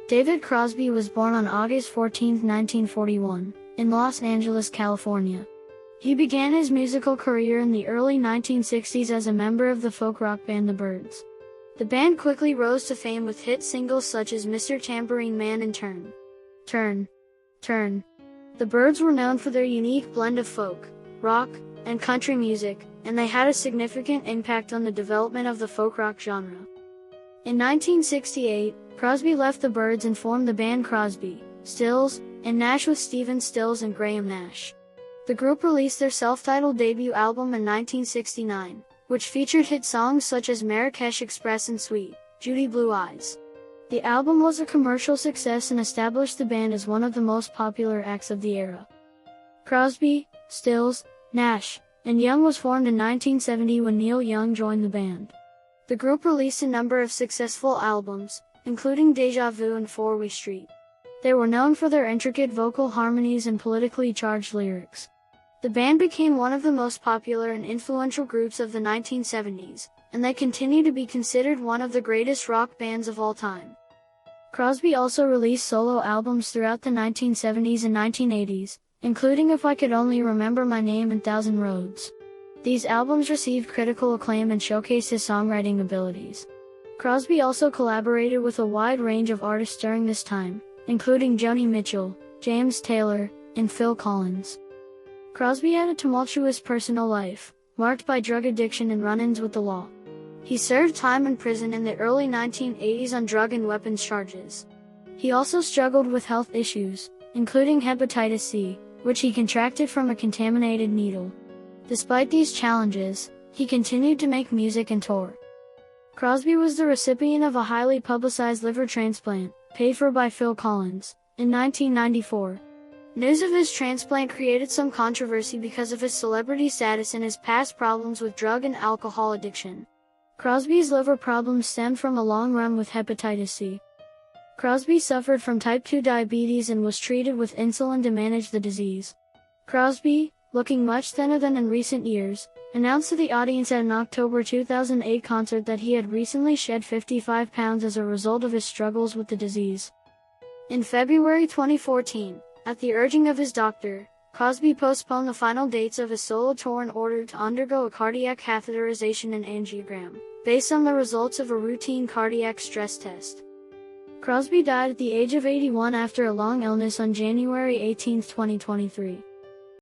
David Crosby was born on August 14, 1941, in Los Angeles, California. He began his musical career in the early 1960s as a member of the folk rock band the Byrds. The band quickly rose to fame with hit singles such as Mr. Tambourine Man and Turn, Turn, Turn. The Byrds were known for their unique blend of folk, rock, and country music, and they had a significant impact on the development of the folk rock genre. In 1968, Crosby left the Byrds and formed the band Crosby, Stills, and Nash with Stephen Stills and Graham Nash. The group released their self-titled debut album in 1969, which featured hit songs such as Marrakesh Express and Sweet, Judy Blue Eyes. The album was a commercial success and established the band as one of the most popular acts of the era. Crosby, Stills, Nash, and Young was formed in 1970 when Neil Young joined the band. The group released a number of successful albums, including Déjà Vu and 4-Way Street. They were known for their intricate vocal harmonies and politically charged lyrics. The band became one of the most popular and influential groups of the 1970s, and they continue to be considered one of the greatest rock bands of all time. Crosby also released solo albums throughout the 1970s and 1980s, including If I Could Only Remember My Name and Thousand Roads. These albums received critical acclaim and showcased his songwriting abilities. Crosby also collaborated with a wide range of artists during this time, including Joni Mitchell, James Taylor, and Phil Collins. Crosby had a tumultuous personal life, marked by drug addiction and run-ins with the law. He served time in prison in the early 1980s on drug and weapons charges. He also struggled with health issues, including hepatitis C, which he contracted from a contaminated needle. Despite these challenges, he continued to make music and tour. Crosby was the recipient of a highly publicized liver transplant, paid for by Phil Collins, in 1994. News of his transplant created some controversy because of his celebrity status and his past problems with drug and alcohol addiction. Crosby's liver problems stemmed from a long run with hepatitis C. Crosby suffered from type 2 diabetes and was treated with insulin to manage the disease. Crosby, looking much thinner than in recent years, announced to the audience at an October 2008 concert that he had recently shed 55 pounds as a result of his struggles with the disease. In February 2014, at the urging of his doctor, Crosby postponed the final dates of his solo tour in order to undergo a cardiac catheterization and angiogram, based on the results of a routine cardiac stress test. Crosby died at the age of 81 after a long illness on January 18, 2023.